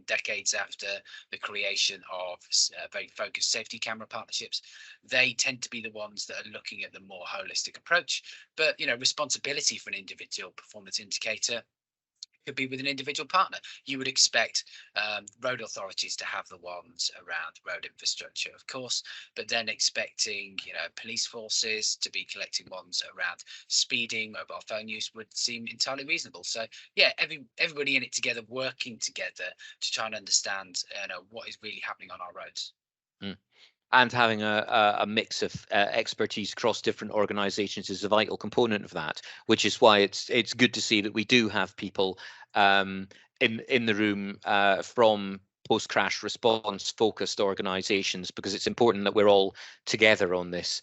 decades after the creation of very focused safety camera partnerships. They tend to be the ones that are looking at the more holistic approach. But, responsibility for an individual performance indicator could be with an individual partner. You would expect road authorities to have the ones around road infrastructure, of course, but then expecting, police forces to be collecting ones around speeding, mobile phone use would seem entirely reasonable. So yeah, everybody in it together, working together to try and understand, what is really happening on our roads. Mm. And having a mix of expertise across different organizations is a vital component of that, which is why it's good to see that we do have people in the room from post-crash response focused organizations, because it's important that we're all together on this.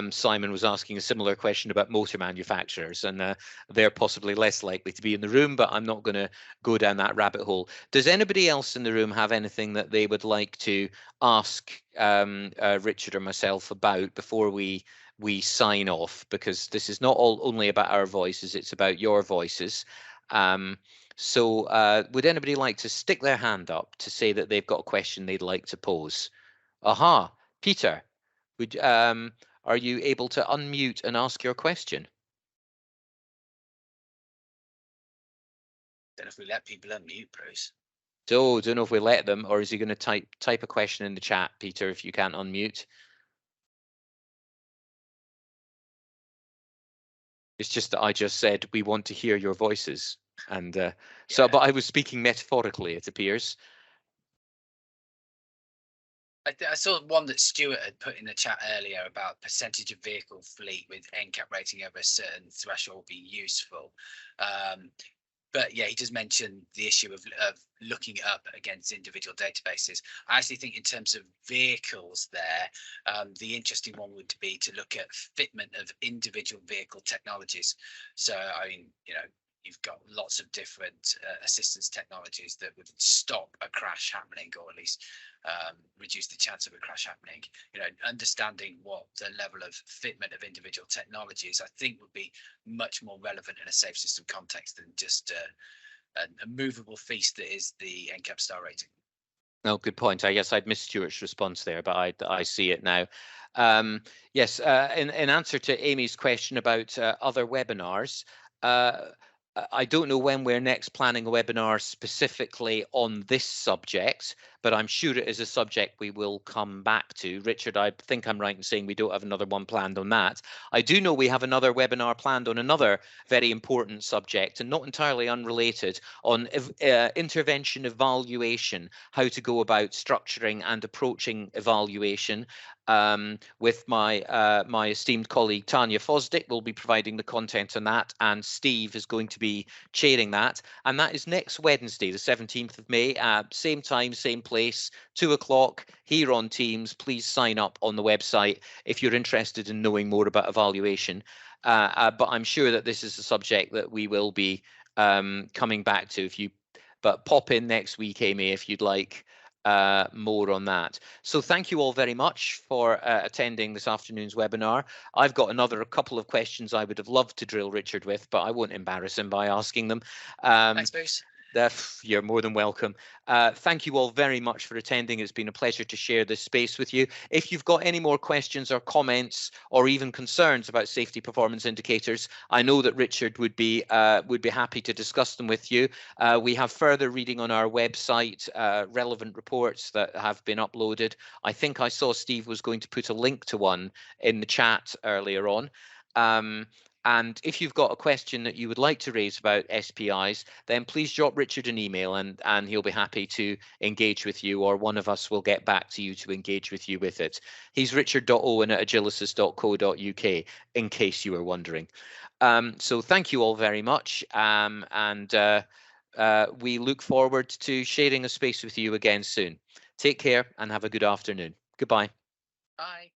Simon was asking a similar question about motor manufacturers, and they're possibly less likely to be in the room, but I'm not going to go down that rabbit hole. Does anybody else in the room have anything that they would like to ask Richard or myself about before we sign off? Because this is not only about our voices, it's about your voices. So would anybody like to stick their hand up to say that they've got a question they'd like to pose? Aha, Peter, are you able to unmute and ask your question? Don't know if we let people unmute, Bruce. So don't know if we let them, or is he going to type a question in the chat, Peter, if you can't unmute? It's just that I just said we want to hear your voices, and but I was speaking metaphorically, it appears. I saw one that Stuart had put in the chat earlier about percentage of vehicle fleet with NCAP rating over a certain threshold being useful. But yeah, he does mention the issue of looking up against individual databases. I actually think in terms of vehicles there, the interesting one would be to look at fitment of individual vehicle technologies. So, I mean, you've got lots of different assistance technologies that would stop a crash happening, or at least reduce the chance of a crash happening. Understanding what the level of fitment of individual technologies, I think, would be much more relevant in a safe system context than just a movable feast that is the NCAP star rating. No, good point. I guess I'd missed Stuart's response there, but I see it now. Yes, in answer to Amy's question about other webinars, I don't know when we're next planning a webinar specifically on this subject, but I'm sure it is a subject we will come back to. Richard, I think I'm right in saying we don't have another one planned on that. I do know we have another webinar planned on another very important subject, and not entirely unrelated, on intervention evaluation, how to go about structuring and approaching evaluation. With my esteemed colleague Tanya Fosdick will be providing the content on that, and Steve is going to be chairing that. And that is next Wednesday, the 17th of May, same time, same place, 2 o'clock here on Teams. Please sign up on the website if you're interested in knowing more about evaluation. But I'm sure that this is a subject that we will be coming back to. But pop in next week, Amy, if you'd like more on that. So thank you all very much for attending this afternoon's webinar. I've got a couple of questions I would have loved to drill Richard with, but I won't embarrass him by asking them. Thanks, Bruce. You're more than welcome. Thank you all very much for attending. It's been a pleasure to share this space with you. If you've got any more questions or comments or even concerns about safety performance indicators, I know that Richard would be happy to discuss them with you. We have further reading on our website, relevant reports that have been uploaded. I think I saw Steve was going to put a link to one in the chat earlier on. And if you've got a question that you would like to raise about SPIs, then please drop Richard an email, and he'll be happy to engage with you, or one of us will get back to you to engage with you with it. He's richard.owen@agilysys.co.uk, in case you were wondering. So thank you all very much. And we look forward to sharing a space with you again soon. Take care and have a good afternoon. Goodbye. Bye.